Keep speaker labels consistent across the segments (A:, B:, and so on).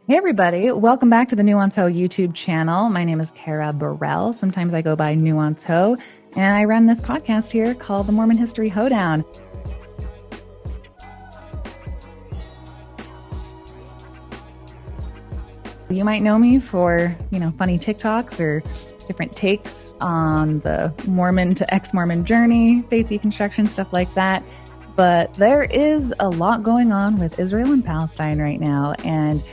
A: Hey everybody, welcome back to the Nuance Ho YouTube channel. My name is Kara Burrell. Sometimes I go by Nuance Ho, and I run this podcast here called the Mormon History Hoedown. You might know me for, funny TikToks or different takes on the Mormon to ex-Mormon journey, faith deconstruction, stuff like that. But there is a lot going on with Israel and Palestine right now, and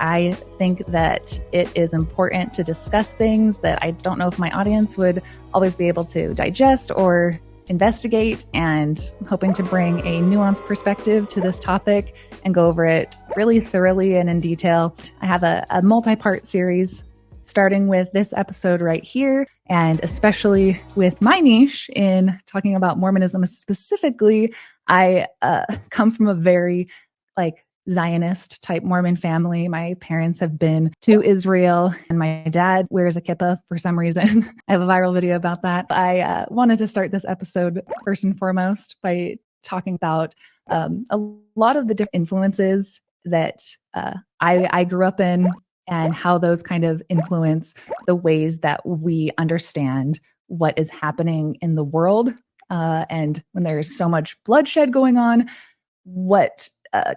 A: I think that it is important to discuss things that I don't know if my audience would always be able to digest or investigate, and I'm hoping to bring a nuanced perspective to this topic and go over it really thoroughly and in detail. I have a multi-part series starting with this episode right here, and especially with my niche in talking about Mormonism specifically. I come from a very Zionist type Mormon family. My parents have been to Israel, and my dad wears a kippah for some reason. I have a viral video about that. I wanted to start this episode first and foremost by talking about a lot of the different influences that I grew up in, and how those kind of influence the ways that we understand what is happening in the world. And when there's so much bloodshed going on, what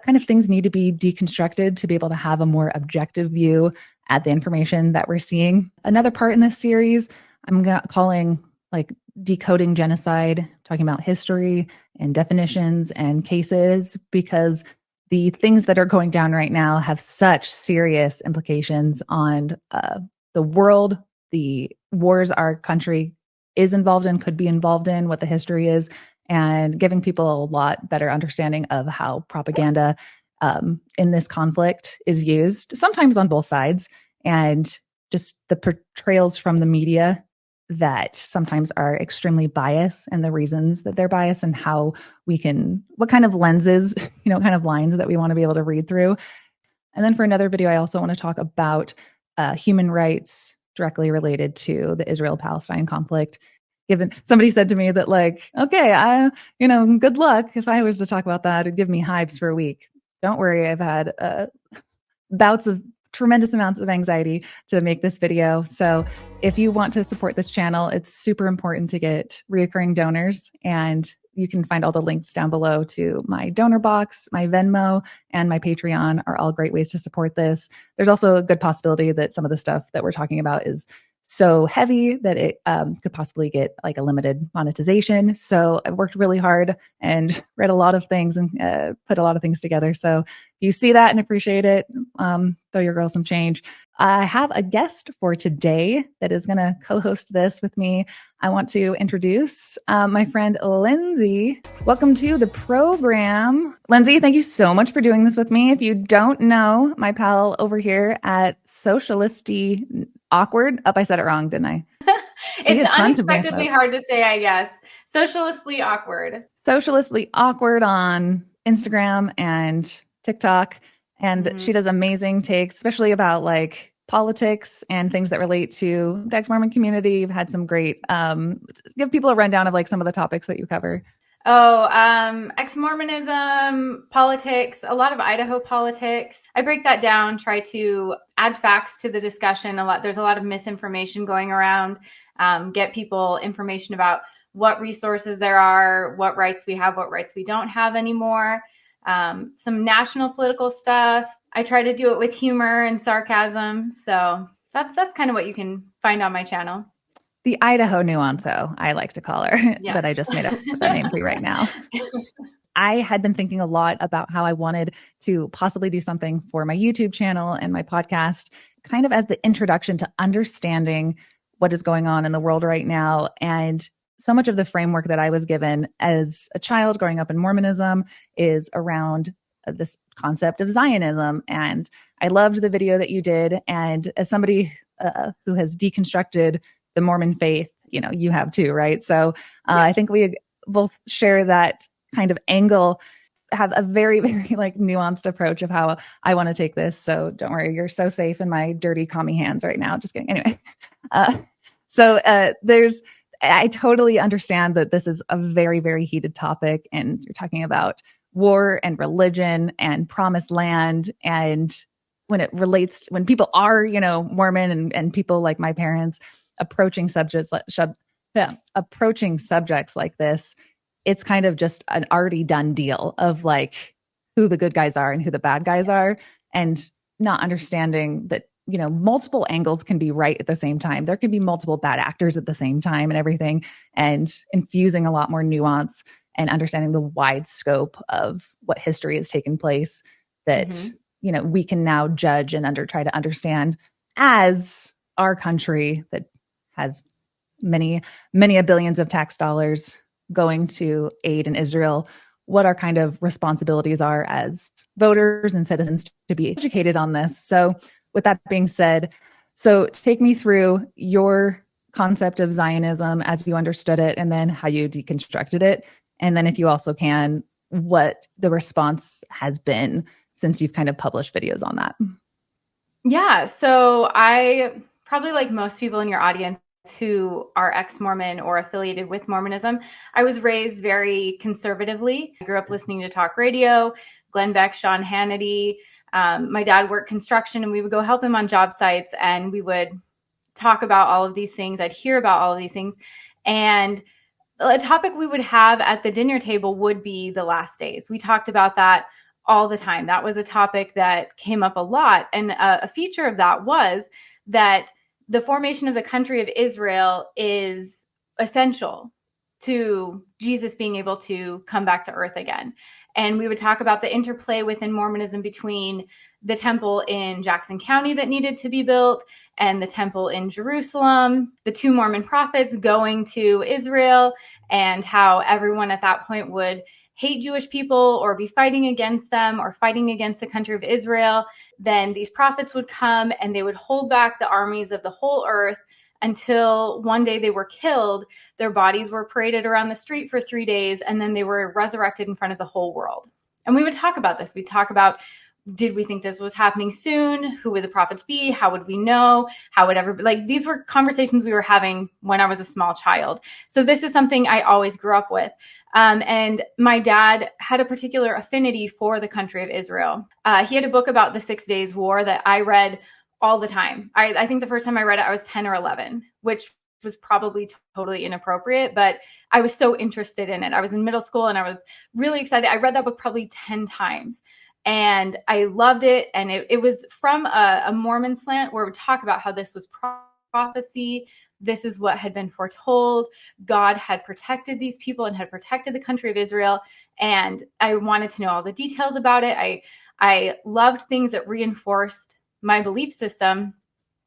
A: kind of things need to be deconstructed to be able to have a more objective view at the information that we're seeing. Another part in this series, I'm calling decoding genocide, talking about history and definitions and cases, because the things that are going down right now have such serious implications on the world, the wars our country is involved in, could be involved in, what the history is, and giving people a lot better understanding of how propaganda in this conflict is used, sometimes on both sides, and just the portrayals from the media that sometimes are extremely biased, and the reasons that they're biased, and how we can, what kind of lenses, what kind of lines that we want to be able to read through. And then for another video, I also want to talk about human rights directly related to the Israel-Palestine conflict. Given somebody said to me that okay, good luck. If I was to talk about that, it'd give me hives for a week. Don't worry. I've had bouts of tremendous amounts of anxiety to make this video. So if you want to support this channel, it's super important to get reoccurring donors, and you can find all the links down below to my donor box. My Venmo and my Patreon are all great ways to support this. There's also a good possibility that some of the stuff that we're talking about is so heavy that it could possibly get a limited monetization. So I've worked really hard and read a lot of things and put a lot of things together. So if you see that and appreciate it, throw your girl some change. I have a guest for today that is going to co-host this with me. I want to introduce my friend Lindsay. Welcome to the program. Lindsay, thank you so much for doing this with me. If you don't know, my pal over here at Socialisty Awkward. I said it wrong, didn't I?
B: It's unexpectedly hard to say, I guess. Socialistly Awkward.
A: Socialistly Awkward on Instagram and TikTok. And she does amazing takes, especially about politics and things that relate to the ex-Mormon community. You've had some great, give people a rundown of some of the topics that you cover.
B: Ex-Mormonism, politics, a lot of Idaho politics. I break that down, try to add facts to the discussion. There's a lot of misinformation going around. Get people information about what resources there are, what rights we have, what rights we don't have anymore. Some national political stuff. I try to do it with humor and sarcasm. So that's kind of what you can find on my channel.
A: The Idaho Nuanco, I like to call her,
B: yes.
A: That I just made up that name for you right now. I had been thinking a lot about how I wanted to possibly do something for my YouTube channel and my podcast, kind of as the introduction to understanding what is going on in the world right now. And so much of the framework that I was given as a child growing up in Mormonism is around this concept of Zionism. And I loved the video that you did. And as somebody who has deconstructed the Mormon faith, you have too, right? So I think we both share that kind of angle, have a very, very nuanced approach of how I want to take this. So don't worry, you're so safe in my dirty commie hands right now. Just kidding. Anyway, I totally understand that this is a very, very heated topic, and you're talking about war and religion and promised land and when people are, Mormon and people like my parents approaching subjects like this, it's kind of just an already done deal of like who the good guys are and who the bad guys are, and not understanding that, multiple angles can be right at the same time. There can be multiple bad actors at the same time and everything, and infusing a lot more nuance and understanding the wide scope of what history has taken place that, we can now judge and try to understand as our country that has many, many billions of tax dollars going to aid in Israel, what our kind of responsibilities are as voters and citizens to be educated on this. So with that being said, so take me through your concept of Zionism as you understood it, and then how you deconstructed it. And then if you also can, what the response has been since you've kind of published videos on that.
B: Yeah. So I probably, like most people in your audience who are ex-Mormon or affiliated with Mormonism, I was raised very conservatively. I grew up listening to talk radio, Glenn Beck, Sean Hannity. My dad worked construction, and we would go help him on job sites, and we would talk about all of these things. I'd hear about all of these things. And a topic we would have at the dinner table would be the last days. We talked about that all the time. That was a topic that came up a lot. And a feature of that was that the formation of the country of Israel is essential to Jesus being able to come back to earth again. And we would talk about the interplay within Mormonism between the temple in Jackson County that needed to be built and the temple in Jerusalem, the two Mormon prophets going to Israel, and how everyone at that point would hate Jewish people or be fighting against them or fighting against the country of Israel. Then these prophets would come and they would hold back the armies of the whole earth until one day they were killed. Their bodies were paraded around the street for 3 days, and then they were resurrected in front of the whole world. And we would talk about this. We'd talk about, did we think this was happening soon? Who would the prophets be? How would we know? How would ever, like, these were conversations we were having when I was a small child. So this is something I always grew up with. And my dad had a particular affinity for the country of Israel. He had a book about the 6 Days War that I read all the time. I think the first time I read it, I was 10 or 11, which was probably totally inappropriate, but I was so interested in it. I was in middle school and I was really excited. I read that book probably 10 times. And I loved it. And it was from a Mormon slant where we talk about how this was prophecy. This is what had been foretold. God had protected these people and had protected the country of Israel. And I wanted to know all the details about it. I loved things that reinforced my belief system.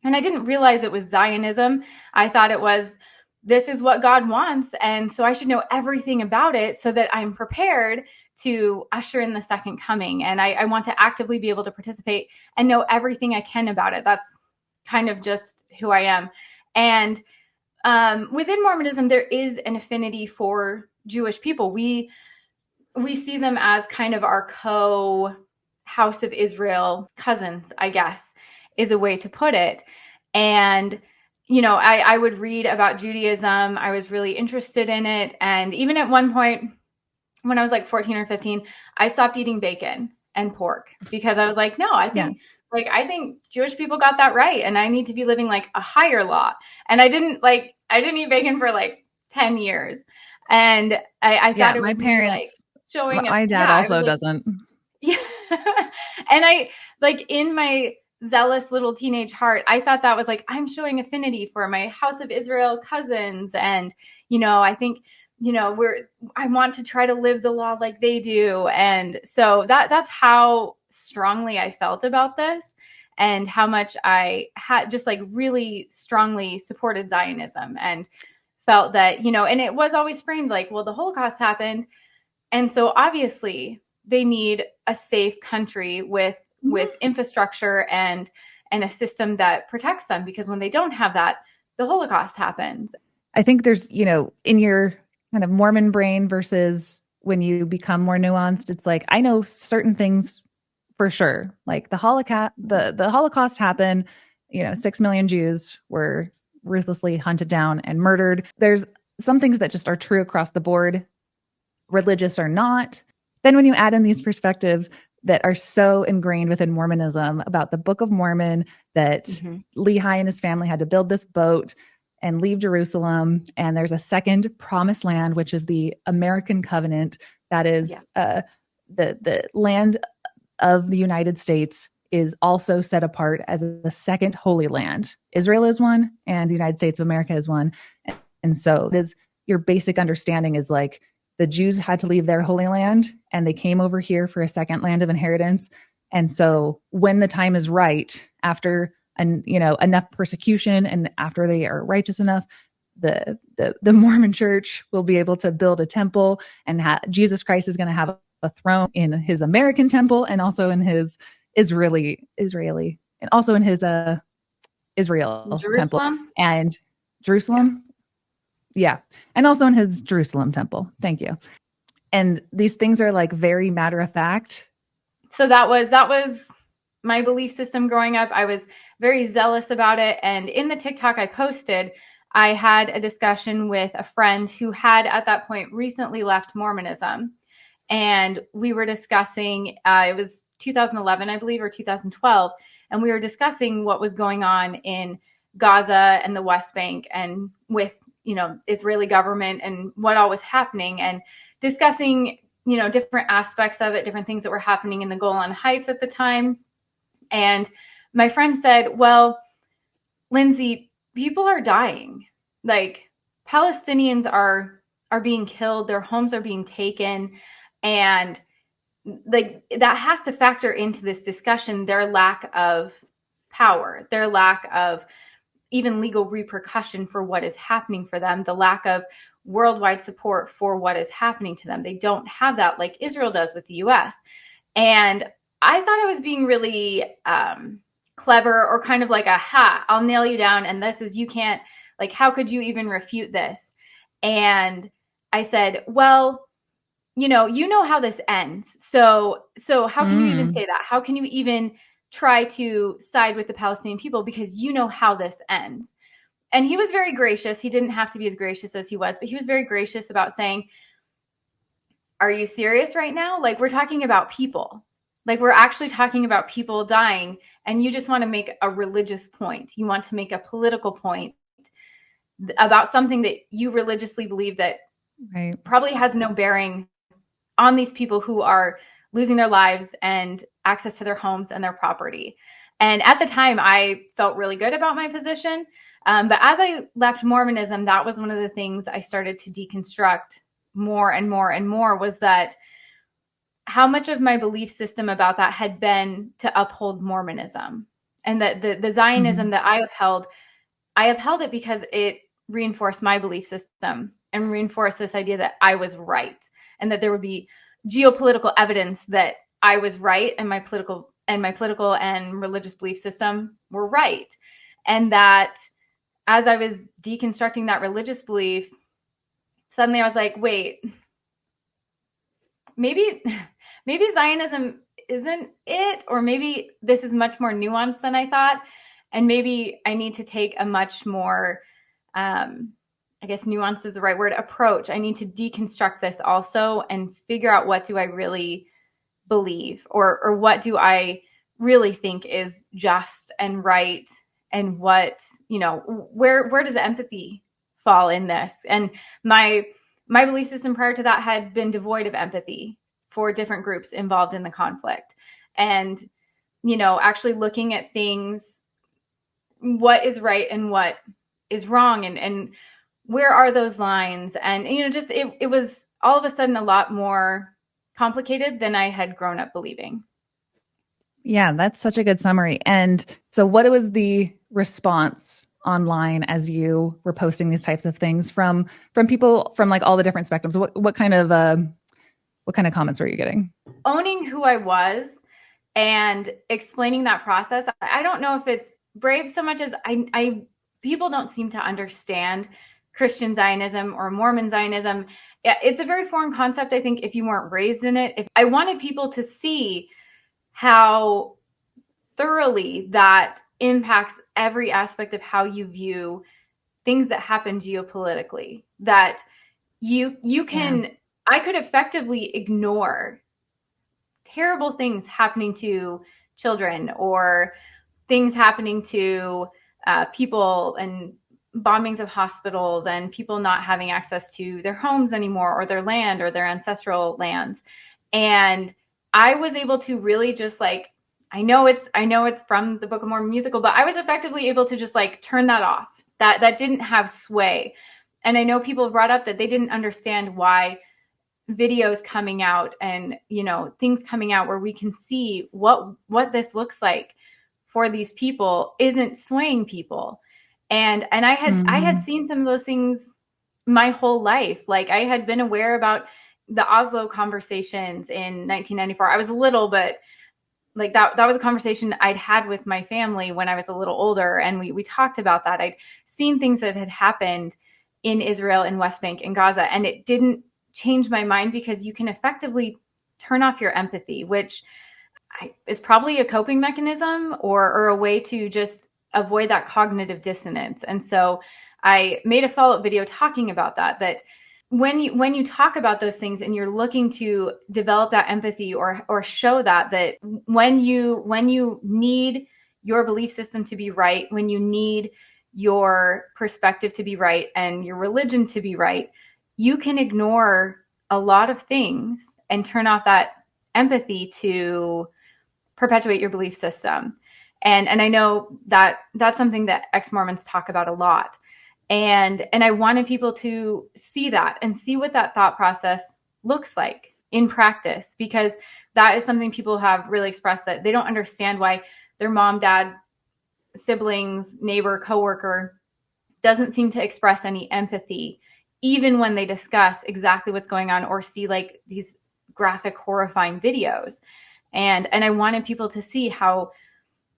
B: And I didn't realize it was Zionism. I thought it was, this is what God wants. And so I should know everything about it so that I'm prepared to usher in the second coming. And I want to actively be able to participate and know everything I can about it. That's kind of just who I am. And within Mormonism, there is an affinity for Jewish people. We see them as kind of our House of Israel cousins, I guess, is a way to put it. And I would read about Judaism. I was really interested in it. And even at one point, when I was like 14 or 15, I stopped eating bacon and pork because I was like, no, I think Jewish people got that right. And I need to be living like a higher law. And I didn't eat bacon for like 10 years. And I thought it was
A: my parents,
B: like showing
A: my dad also doesn't.
B: Yeah. And I, like, in my zealous little teenage heart, I thought that was like, I'm showing affinity for my House of Israel cousins. And, I think, I want to try to live the law like they do. And so that's how strongly I felt about this, and how much I had just like really strongly supported Zionism and felt that, and it was always framed like, well, the Holocaust happened. And so obviously they need a safe country with infrastructure and a system that protects them, because when they don't have that, the Holocaust happens.
A: I think there's, in your kind of Mormon brain versus when you become more nuanced, it's like, I know certain things for sure. Like the Holocaust happened, 6 million Jews were ruthlessly hunted down and murdered. There's some things that just are true across the board, religious or not. Then when you add in these perspectives, that are so ingrained within Mormonism about the Book of Mormon, that Lehi and his family had to build this boat and leave Jerusalem. And there's a second promised land, which is the American Covenant. That is the land of the United States is also set apart as the second holy land. Israel is one, and the United States of America is one. And so it is, your basic understanding is like the Jews had to leave their holy land and they came over here for a second land of inheritance. And so when the time is right, after enough persecution and after they are righteous enough, the Mormon church will be able to build a temple, and Jesus Christ is going to have a throne in his American temple and also in his Israeli, and also in his Israel temple and Jerusalem. Yeah. And also in his Jerusalem temple. Thank you. And these things are like very matter of fact.
B: So that was my belief system growing up. I was very zealous about it. And in the TikTok I posted, I had a discussion with a friend who had at that point recently left Mormonism. And we were discussing, it was 2011, I believe, or 2012. And we were discussing what was going on in Gaza and the West Bank and with, Israeli government and what all was happening, and discussing, different aspects of it, different things that were happening in the Golan Heights at the time. And my friend said, well, Lindsay, people are dying. Like, Palestinians are being killed. Their homes are being taken. And like that has to factor into this discussion, their lack of power, their lack of even legal repercussion for what is happening for them, the lack of worldwide support for what is happening to them. They don't have that like Israel does with the US. And I thought I was being really clever, or kind of like I'll nail you down. And this is, you can't, like, how could you even refute this? And I said, well, you know how this ends. So how can you even say that? How can you even try to side with the Palestinian people, because you know how this ends? And he was very gracious. He didn't have to be as gracious as he was, but he was very gracious about saying, are you serious right now? Like, we're talking about people. Like, we're actually talking about people dying, and you just want to make a religious point. You want to make a political point about something that you religiously believe that probably has no bearing on these people who are losing their lives and access to their homes and their property. And at the time, I felt really good about my position. But as I left Mormonism, that was one of the things I started to deconstruct more and more and more, was that how much of my belief system about that had been to uphold Mormonism. And that the Zionism that I upheld it because it reinforced my belief system and reinforced this idea that I was right, and that there would be geopolitical evidence that I was right, and my political and religious belief system were right. And that as I was deconstructing that religious belief, suddenly I was like, wait, maybe Zionism isn't it, or maybe this is much more nuanced than I thought. And maybe I need to take a much more, I guess nuance is the right word, approach. I need to deconstruct this also and figure out, what do I really believe, or what do I really think is just and right, and what, where does empathy fall in this? And my belief system prior to that had been devoid of empathy for different groups involved in the conflict. And, actually looking at things, what is right and what is wrong, and where are those lines? And, just, it was all of a sudden a lot more complicated than I had grown up believing.
A: Yeah, that's such a good summary. And so what was the response online as you were posting these types of things from people from like all the different spectrums? What kind of comments were you getting?
B: Owning who I was and explaining that process. I don't know if it's brave so much as I people don't seem to understand Christian Zionism or Mormon Zionism. It's a very foreign concept, I think, if you weren't raised in it. If I wanted people to see how thoroughly that impacts every aspect of how you view things that happen geopolitically, that you can, I could effectively ignore terrible things happening to children, or things happening to people, and bombings of hospitals, and people not having access to their homes anymore, or their land, or their ancestral lands. And I was able to really just like, I know it's from the Book of Mormon musical, but I was effectively able to just like turn that off. That didn't have sway. And I know people brought up that they didn't understand why videos coming out and, you know, things coming out where we can see what this looks like for these people isn't swaying people. And I had seen some of those things my whole life. Like, I had been aware about the Oslo conversations in 1994. I was little, but like that was a conversation I'd had with my family when I was a little older, and we talked about that. I'd seen things that had happened in Israel, in West Bank, in Gaza, and it didn't change my mind, because you can effectively turn off your empathy, which is probably a coping mechanism, or a way to just avoid that cognitive dissonance. And so I made a follow-up video talking about that when you talk about those things and you're looking to develop that empathy, or show that when you need your belief system to be right, when you need your perspective to be right and your religion to be right, you can ignore a lot of things and turn off that empathy to perpetuate your belief system. And I know that that's something that ex-Mormons talk about a lot. And I wanted people to see that and see what that thought process looks like in practice, because that is something people have really expressed, that they don't understand why their mom, dad, siblings, neighbor, coworker doesn't seem to express any empathy, even when they discuss exactly what's going on or see like these graphic, horrifying videos. And I wanted people to see how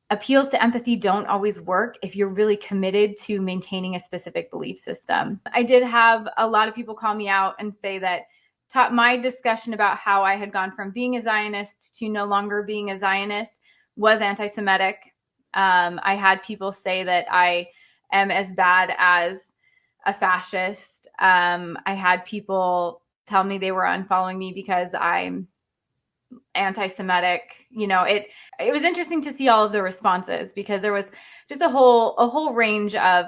B: appeals to empathy don't always work if you're really committed to maintaining a specific belief system. I did have a lot of people call me out and say that my discussion about how I had gone from being a Zionist to no longer being a Zionist was anti-Semitic. I had people say that I am as bad as a fascist. I had people tell me they were unfollowing me because I'm anti-Semitic. You know, it was interesting to see all of the responses, because there was just a whole range of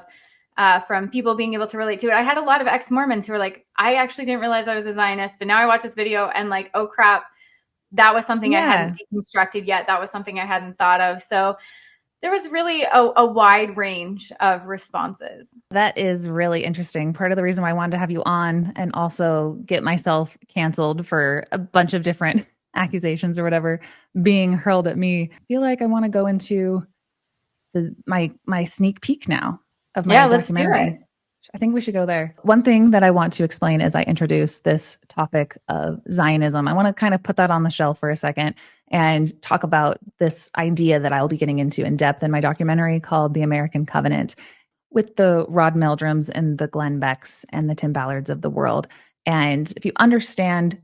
B: from people being able to relate to it. I had a lot of ex-Mormons who were like, I actually didn't realize I was a Zionist, but now I watch this video and like, oh crap, that was something I hadn't deconstructed yet. That was something I hadn't thought of. So there was really a wide range of responses.
A: That is really interesting. Part of the reason why I wanted to have you on and also get myself canceled for a bunch of different accusations or whatever being hurled at me. I feel like I want to go into my sneak peek now of my documentary.
B: Let's do it.
A: I think we should go there. One thing that I want to explain as I introduce this topic of Zionism, I want to kind of put that on the shelf for a second and talk about this idea that I'll be getting into in depth in my documentary called The American Covenant, with the Rod Meldrums and the Glenn Becks and the Tim Ballards of the world. And if you understand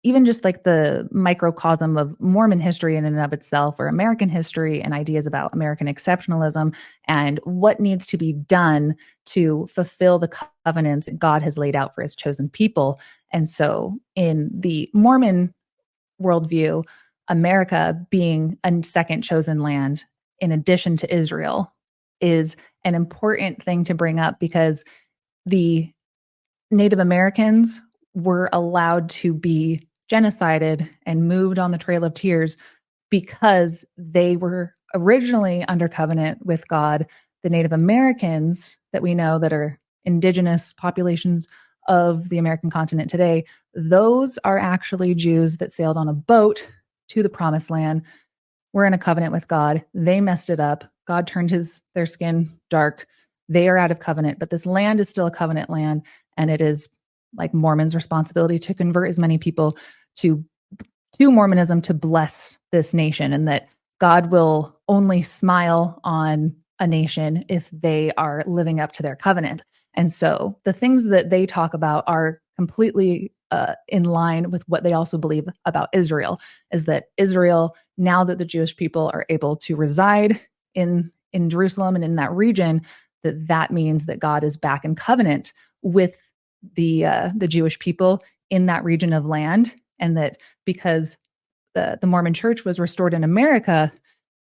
A: even just like the microcosm of Mormon history in and of itself, or American history and ideas about American exceptionalism and what needs to be done to fulfill the covenants God has laid out for his chosen people. And so in the Mormon worldview, America being a second chosen land in addition to Israel is an important thing to bring up, because the Native Americans were allowed to be genocided and moved on the Trail of Tears because they were originally under covenant with God. The Native Americans that we know that are indigenous populations of the American continent today, those are actually Jews that sailed on a boat to the Promised Land, were in a covenant with God. They messed it up. God turned their skin dark. They are out of covenant, but this land is still a covenant land, and it is like Mormons' responsibility to convert as many people to Mormonism to bless this nation, and that God will only smile on a nation if they are living up to their covenant. And so the things that they talk about are completely in line with what they also believe about Israel, is that Israel, now that the Jewish people are able to reside in Jerusalem and in that region, that means that God is back in covenant with the Jewish people in that region of land, and that because the Mormon church was restored in America,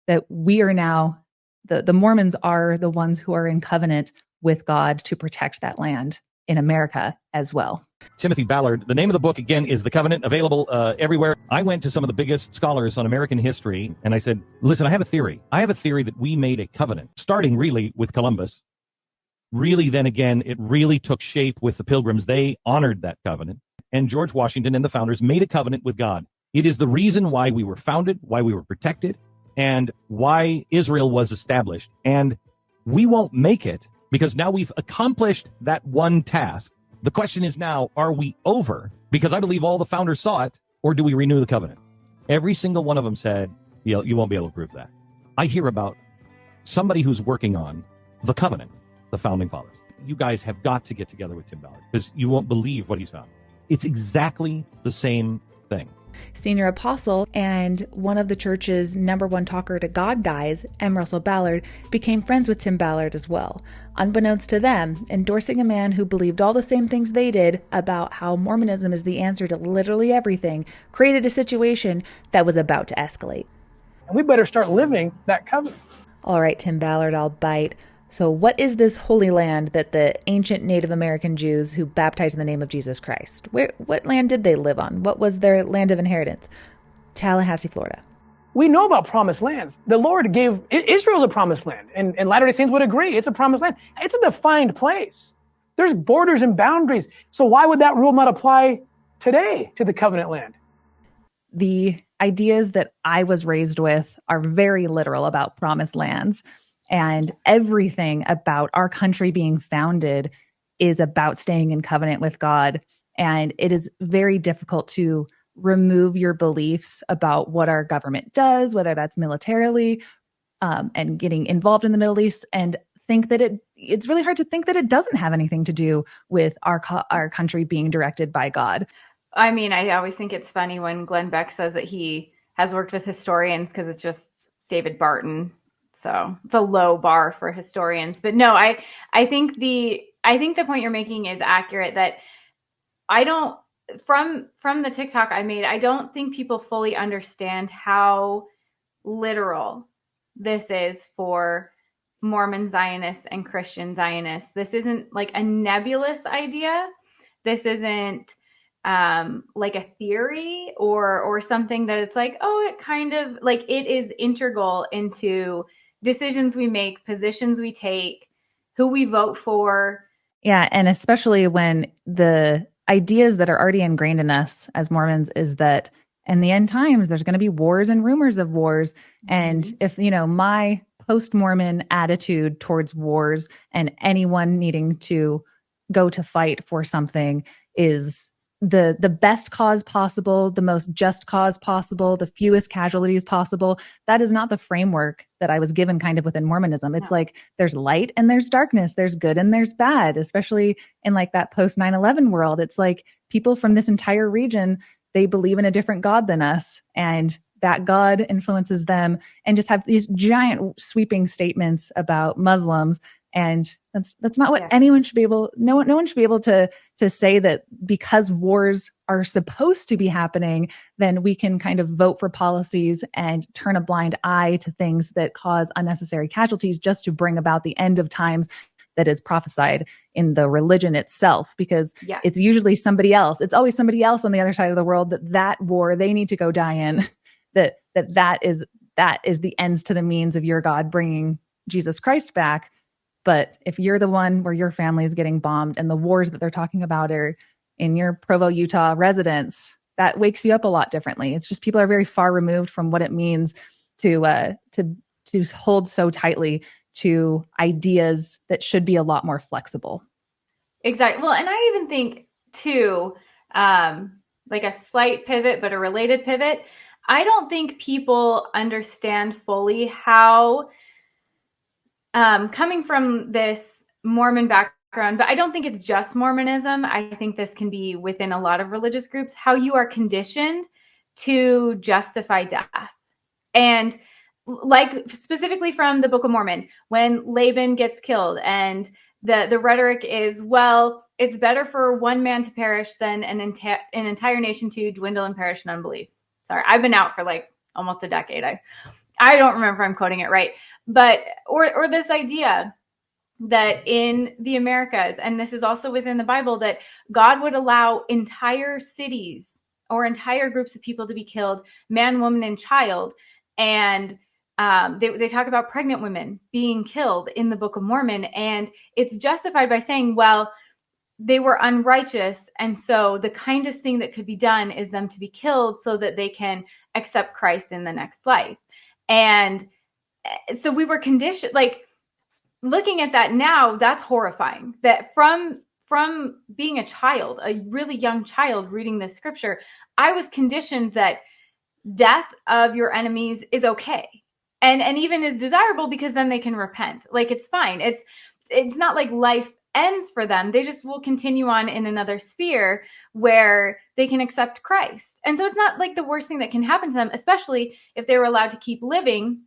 A: that we are now, the Mormons are the ones who are in covenant with God to protect that land in America as well.
C: Timothy Ballard. The name of the book, again, is The Covenant, available everywhere. I went to some of the biggest scholars on American history, and I said, listen, I have a theory. I have a theory that we made a covenant, starting really with Columbus. Really, then again, it really took shape with the Pilgrims. They honored that covenant. And George Washington and the founders made a covenant with God. It is the reason why we were founded, why we were protected, and why Israel was established. And we won't make it because now we've accomplished that one task. The question is now, are we over? Because I believe all the founders saw it, or do we renew the covenant? Every single one of them said, you won't be able to prove that. I hear about somebody who's working on the covenant, the founding fathers. You guys have got to get together with Tim Ballard because you won't believe what he's found. It's exactly the same thing.
D: Senior apostle and one of the church's #1 talker to God guys, M. Russell Ballard, became friends with Tim Ballard as well. Unbeknownst to them, endorsing a man who believed all the same things they did about how Mormonism is the answer to literally everything, created a situation that was about to escalate.
E: And we better start living that covenant.
D: All right, Tim Ballard, I'll bite. So what is this Holy Land that the ancient Native American Jews who baptized in the name of Jesus Christ, what land did they live on? What was their land of inheritance? Tallahassee, Florida.
E: We know about promised lands. The Lord gave, Israel's a promised land, and Latter-day Saints would agree. It's a promised land. It's a defined place. There's borders and boundaries. So why would that rule not apply today to the covenant land?
A: The ideas that I was raised with are very literal about promised lands. And everything about our country being founded is about staying in covenant with God. And it is very difficult to remove your beliefs about what our government does, whether that's militarily and getting involved in the Middle East, and think that it's really hard to think that it doesn't have anything to do with our country being directed by God.
B: I mean, I always think it's funny when Glenn Beck says that he has worked with historians because it's just David Barton. So it's a low bar for historians. But no, I think the point you're making is accurate, that I don't, from the TikTok I made, I don't think people fully understand how literal this is for Mormon Zionists and Christian Zionists. This isn't like a nebulous idea. This isn't like a theory or something that it's like, oh, it kind of like, it is integral into decisions we make, positions we take, who we vote for.
A: Yeah. And especially when the ideas that are already ingrained in us as Mormons is that in the end times, there's going to be wars and rumors of wars. And if, my post-Mormon attitude towards wars and anyone needing to go to fight for something is the best cause possible, the most just cause possible, the fewest casualties possible. That is not the framework that I was given kind of within Mormonism. It's like there's light and there's darkness, there's good and there's bad, especially in like that post 9/11 world. It's like people from this entire region, they believe in a different God than us, and that God influences them, and just have these giant sweeping statements about Muslims. And that's not what anyone should be able, no one should be able to say that because wars are supposed to be happening, then we can kind of vote for policies and turn a blind eye to things that cause unnecessary casualties just to bring about the end of times that is prophesied in the religion itself, because it's usually somebody else. It's always somebody else on the other side of the world that war they need to go die in, that is the ends to the means of your God bringing Jesus Christ back. But if you're the one where your family is getting bombed and the wars that they're talking about are in your Provo, Utah residence, that wakes you up a lot differently. It's just people are very far removed from what it means to hold so tightly to ideas that should be a lot more flexible.
B: Exactly. Well, and I even think too, like a slight pivot, but a related pivot. I don't think people understand fully how, coming from this Mormon background, but I don't think it's just Mormonism. I think this can be within a lot of religious groups, how you are conditioned to justify death. And like specifically from the Book of Mormon, when Laban gets killed and the rhetoric is, well, it's better for one man to perish than an entire nation to dwindle and perish in unbelief, Sorry, I've been out for like almost a decade. I don't remember if I'm quoting it right, but or this idea that in the Americas, and this is also within the Bible, that God would allow entire cities or entire groups of people to be killed, man, woman, and child. And they talk about pregnant women being killed in the Book of Mormon. And it's justified by saying, well, they were unrighteous. And so the kindest thing that could be done is them to be killed so that they can accept Christ in the next life. And so we were conditioned, like, looking at that now, that's horrifying. That from being a child, a really young child reading this scripture, I was conditioned that death of your enemies is okay. And even is desirable because then they can repent. Like, it's fine. It's not like life ends for them. They just will continue on in another sphere where they can accept Christ. And so it's not like the worst thing that can happen to them, especially if they were allowed to keep living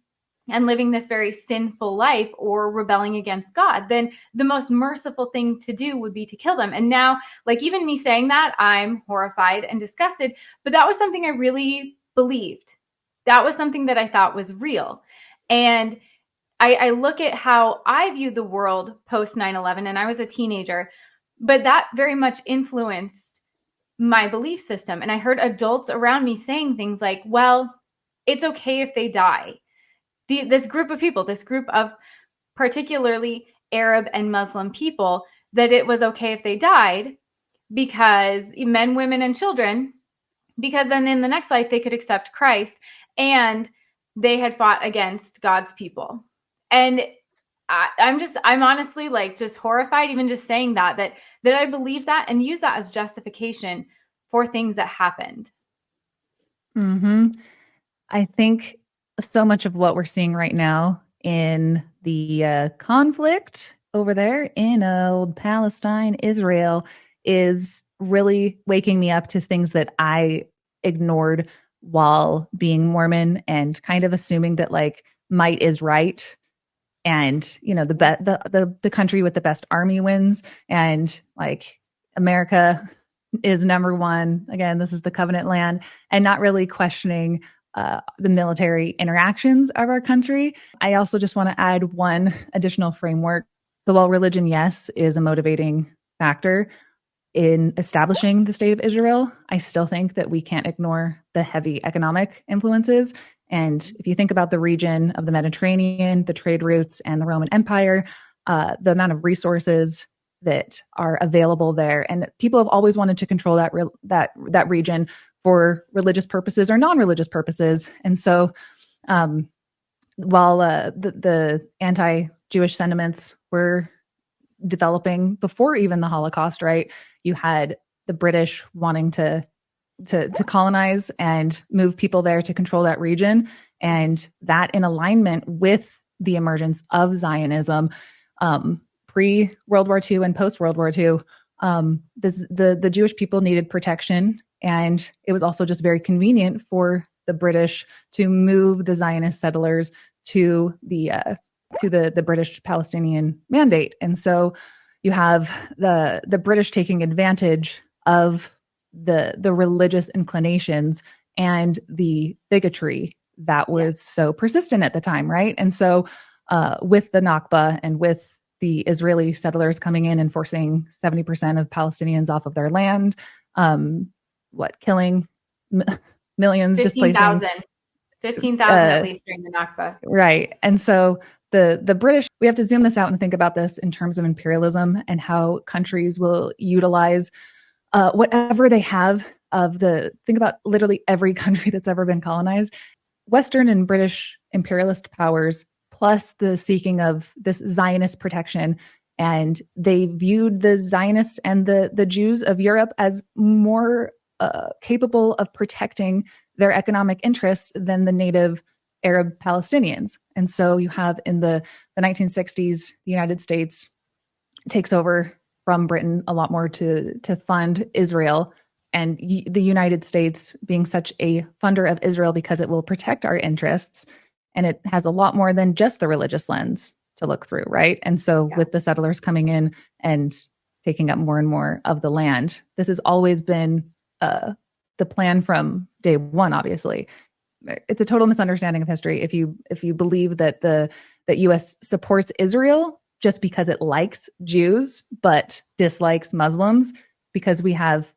B: and living this very sinful life or rebelling against God. Then the most merciful thing to do would be to kill them. And now, like, even me saying that, I'm horrified and disgusted, but that was something I really believed. That was something that I thought was real. And I look at how I viewed the world post 9/11, and I was a teenager, but that very much influenced my belief system. And I heard adults around me saying things like, well, it's okay if they die. This group of people, this group of particularly Arab and Muslim people, that it was okay if they died because men, women, and children, because then in the next life they could accept Christ, and they had fought against God's people. And I'm honestly like just horrified, even just saying that I believe that and use that as justification for things that happened.
A: Mm-hmm. I think so much of what we're seeing right now in the conflict over there in old Palestine, Israel, is really waking me up to things that I ignored while being Mormon and kind of assuming that like might is right. And, you know, the country with the best army wins, and like America is number one. Again, this is the covenant land, and not really questioning the military interactions of our country. I also just want to add one additional framework. So while religion, yes, is a motivating factor in establishing the state of Israel, I still think that we can't ignore the heavy economic influences. And if you think about the region of the Mediterranean, the trade routes, and the Roman Empire, the amount of resources that are available there, and people have always wanted to control that region for religious purposes or non-religious purposes. And so, while the anti-Jewish sentiments were developing before even the Holocaust, right? You had the British wanting to colonize and move people there to control that region, and that in alignment with the emergence of Zionism, pre-World War II and post-World War II. The Jewish people needed protection, and it was also just very convenient for the British to move the Zionist settlers to the British Palestinian mandate. And so you have the British taking advantage of the religious inclinations and the bigotry that was so persistent at the time, right? And so with the Nakba and with the Israeli settlers coming in and forcing 70% of Palestinians off of their land, killing millions,
B: 15,000 at least during the Nakba.
A: Right. And so the British, we have to zoom this out and think about this in terms of imperialism and how countries will utilize whatever they have think about literally every country that's ever been colonized, Western and British imperialist powers, plus the seeking of this Zionist protection. And they viewed the Zionists and the Jews of Europe as more capable of protecting their economic interests than the native Arab Palestinians. And so you have in the 1960s, the United States takes over from Britain a lot more to fund Israel, and the United States being such a funder of Israel because it will protect our interests, and it has a lot more than just the religious lens to look through, right? And so with the settlers coming in and taking up more and more of the land, this has always been the plan from day one, obviously. It's a total misunderstanding of history if you believe that the US supports Israel just because it likes Jews but dislikes Muslims, because we have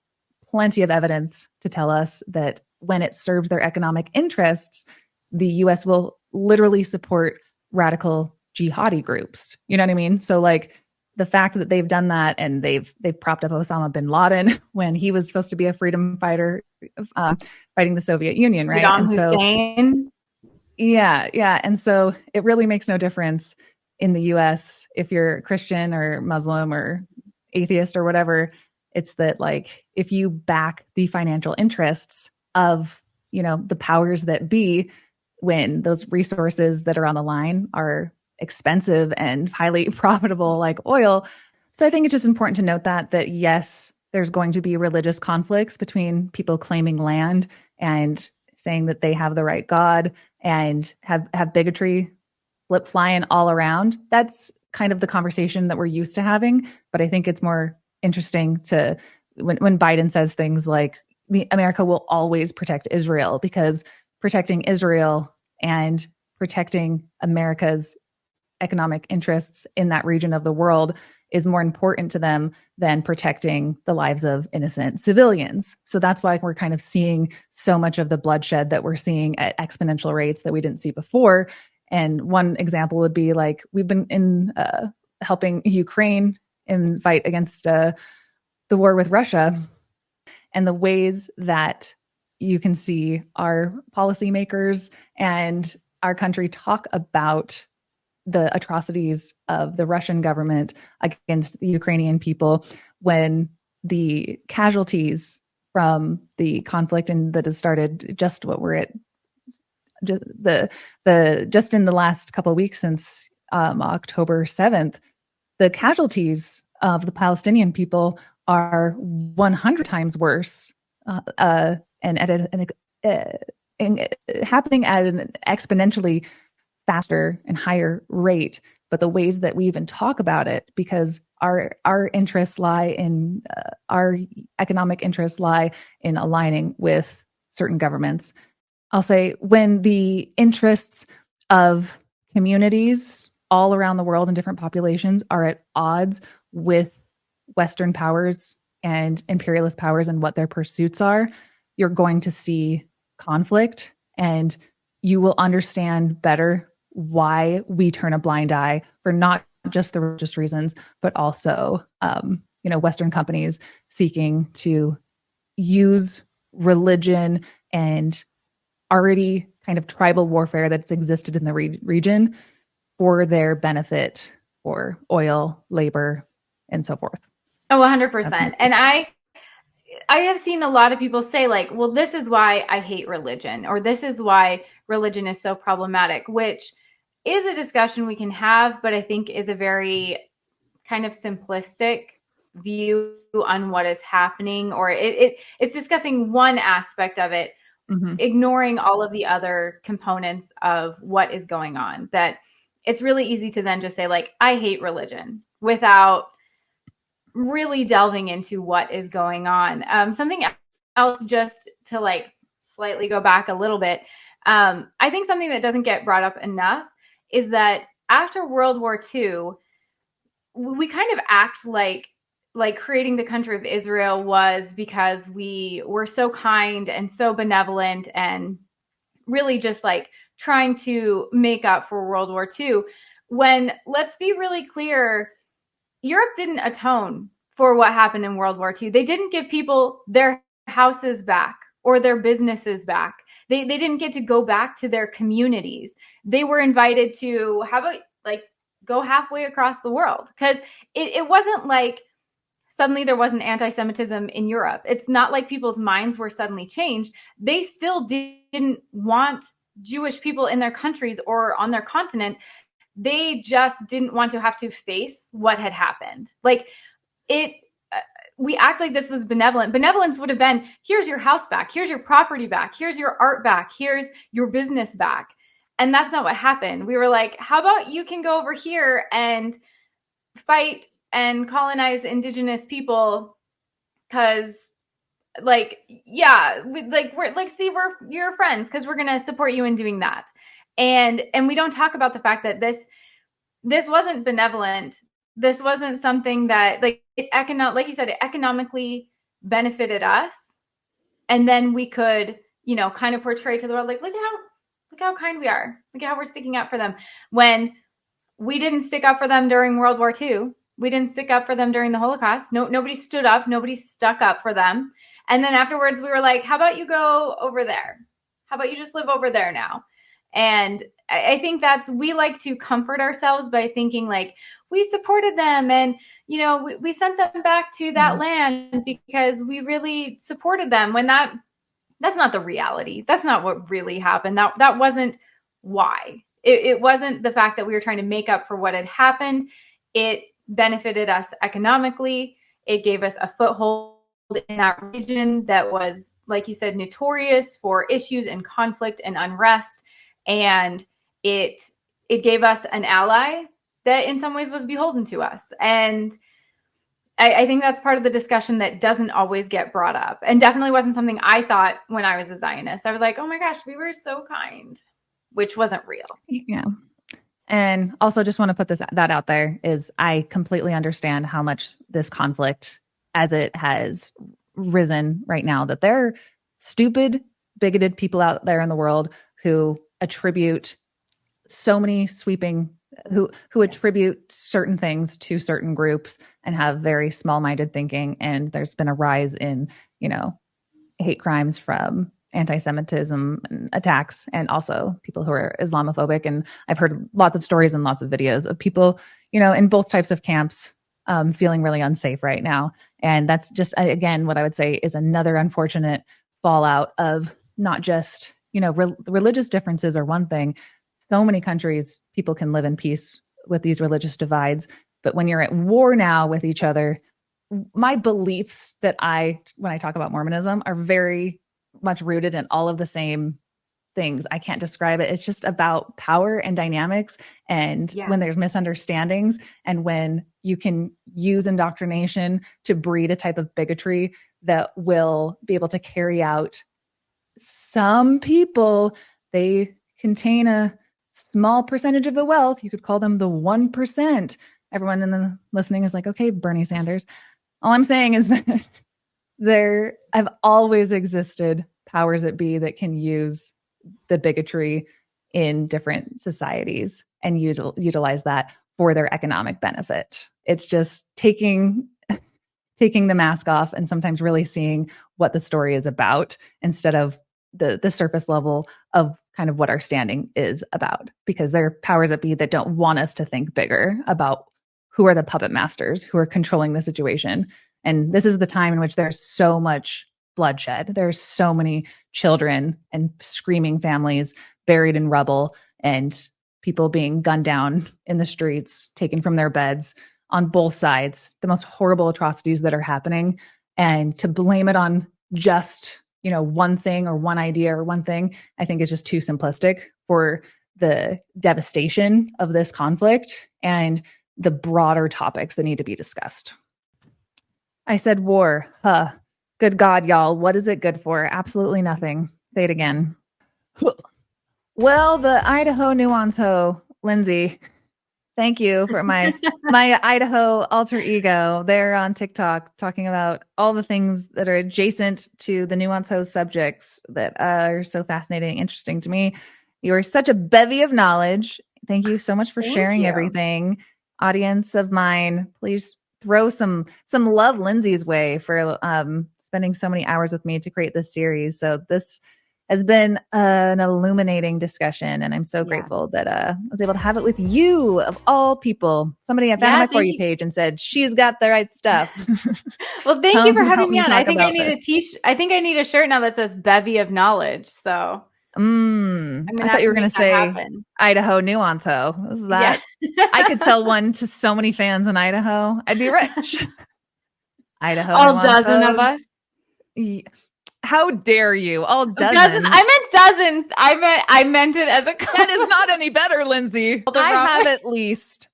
A: plenty of evidence to tell us that when it serves their economic interests, the US will literally support radical jihadi groups. You know what I mean? So like the fact that they've done that, and they've propped up Osama bin Laden when he was supposed to be a freedom fighter fighting the Soviet Union, right?
B: Saddam Hussein.
A: Yeah. And so it really makes no difference in the US if you're Christian or Muslim or atheist or whatever. It's that, like, if you back the financial interests of, the powers that be, when those resources that are on the line are expensive and highly profitable, like oil. So I think it's just important to note that yes, there's going to be religious conflicts between people claiming land and saying that they have the right God, and have bigotry flying all around. That's kind of the conversation that we're used to having. But I think it's more interesting to when Biden says things like America will always protect Israel, because protecting Israel and protecting America's economic interests in that region of the world is more important to them than protecting the lives of innocent civilians. So that's why we're kind of seeing so much of the bloodshed that we're seeing at exponential rates that we didn't see before. And one example would be, like, we've been helping Ukraine in fight against the war with Russia, and the ways that you can see our policymakers and our country talk about the atrocities of the Russian government against the Ukrainian people, when the casualties from the conflict and that has started just what we're at just in the last couple of weeks since October 7th, the casualties of the Palestinian people are 100 times worse and happening at an exponentially faster and higher rate. But the ways that we even talk about it, because our interests lie in our economic interests lie in aligning with certain governments. I'll say, when the interests of communities all around the world and different populations are at odds with Western powers and imperialist powers and what their pursuits are, you're going to see conflict, and you will understand better why we turn a blind eye for not just the religious reasons, but also, Western companies seeking to use religion and already kind of tribal warfare that's existed in the region for their benefit, for oil, labor, and so forth.
B: Oh, 100%. And I have seen a lot of people say, like, well, this is why I hate religion, or this is why religion is so problematic, which is a discussion we can have, but I think is a very kind of simplistic view on what is happening, or it's discussing one aspect of it, ignoring all of the other components of what is going on. That it's really easy to then just say, like, I hate religion, without really delving into what is going on. Something else, just to like slightly go back a little bit, I think something that doesn't get brought up enough is that after World War II, we kind of act like creating the country of Israel was because we were so kind and so benevolent and really just like trying to make up for World War II. When, let's be really clear, Europe didn't atone for what happened in World War II. They didn't give people their houses back or their businesses back. They didn't get to go back to their communities. They were invited to go halfway across the world, because it wasn't like suddenly there wasn't anti-Semitism in Europe. It's not like people's minds were suddenly changed. They still didn't want Jewish people in their countries or on their continent. They just didn't want to have to face what had happened. We act like this was benevolent. Benevolence would have been, here's your house back, here's your property back, here's your art back, here's your business back. And that's not what happened. We were like, how about you can go over here and fight and colonize indigenous people, because like, yeah, we're your friends because we're going to support you in doing that. And we don't talk about the fact that this wasn't benevolent. This wasn't something that like you said, it economically benefited us. And then we could, kind of portray to the world, like, look how kind we are. Look at how we're sticking up for them. When we didn't stick up for them during World War II. We didn't stick up for them during the Holocaust. Nobody stood up. Nobody stuck up for them. And then afterwards we were like, how about you go over there? How about you just live over there now? And I think we like to comfort ourselves by thinking like, we supported them and, we sent them back to that land because we really supported them, when that's not the reality. That's not what really happened. That wasn't why. It wasn't the fact that we were trying to make up for what had happened. It benefited us economically. It gave us a foothold in that region that was, like you said, notorious for issues and conflict and unrest. And it gave us an ally that in some ways was beholden to us. And I think that's part of the discussion that doesn't always get brought up, and definitely wasn't something I thought when I was a Zionist. I was like, oh my gosh, we were so kind, which wasn't real.
A: Yeah. And also just want to put that out there is I completely understand how much this conflict, as it has risen right now, that there are stupid, bigoted people out there in the world who attribute so many sweeping, who attribute certain things to certain groups and have very small-minded thinking. And there's been a rise in, hate crimes from anti-Semitism and attacks, and also people who are Islamophobic. And I've heard lots of stories and lots of videos of people, in both types of camps, feeling really unsafe right now. And that's just, again, what I would say is another unfortunate fallout of not just, religious differences are one thing. So many countries, people can live in peace with these religious divides. But when you're at war now with each other, my beliefs that when I talk about Mormonism, are very much rooted in all of the same things. I can't describe it. It's just about power and dynamics. And when there's misunderstandings, and when you can use indoctrination to breed a type of bigotry that will be able to carry out some people, they contain a small percentage of the wealth. You could call them the 1%. Everyone in the listening is like, okay, Bernie Sanders. All I'm saying is that there have always existed powers that be that can use the bigotry in different societies and utilize that for their economic benefit. It's just taking the mask off and sometimes really seeing what the story is about instead of the surface level of kind of what our standing is about, because there are powers that be that don't want us to think bigger about who are the puppet masters who are controlling the situation. And this is the time in which there's so much bloodshed. There's so many children and screaming families buried in rubble, and people being gunned down in the streets, taken from their beds on both sides, the most horrible atrocities that are happening. And to blame it on just, one thing or one idea or one thing, I think is just too simplistic for the devastation of this conflict and the broader topics that need to be discussed. I said war. Good God, y'all. What is it good for? Absolutely nothing. Say it again. Well, the Idaho nuance ho, Lindsay. Thank you for my Idaho alter ego. They're on TikTok talking about all the things that are adjacent to the nuance ho subjects that are so fascinating and interesting to me. You are such a bevy of knowledge. Thank you so much for sharing everything. Audience of mine, please throw some love Lindsay's way for spending so many hours with me to create this series. So this has been an illuminating discussion, and I'm so grateful that I was able to have it with you, of all people. Somebody I found on my For You page and said, she's got the right stuff.
B: Well, thank you for having me on. I think I need a t-shirt. I think I need a shirt now that says bevy of knowledge. So
A: I thought you were going to say Idaho nuance ho. Is that? I could sell one to so many fans in Idaho. I'd be rich. Idaho
B: all dozen of us.
A: How dare you? All dozens.
B: I meant dozens. I meant it as a
A: That is not any better, Lindsay. I have at least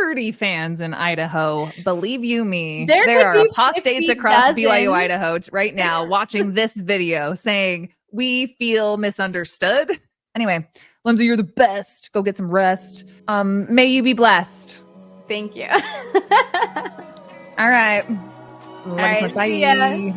A: 30 fans in Idaho. Believe you me,
B: There
A: there are
B: could be
A: apostates
B: 50
A: across
B: dozen.
A: BYU Idaho right now watching this video saying, we feel misunderstood. Anyway, Lindsay, you're the best. Go get some rest. May you be blessed.
B: Thank you.
A: All right. Love you so much.
B: See ya.
A: Bye.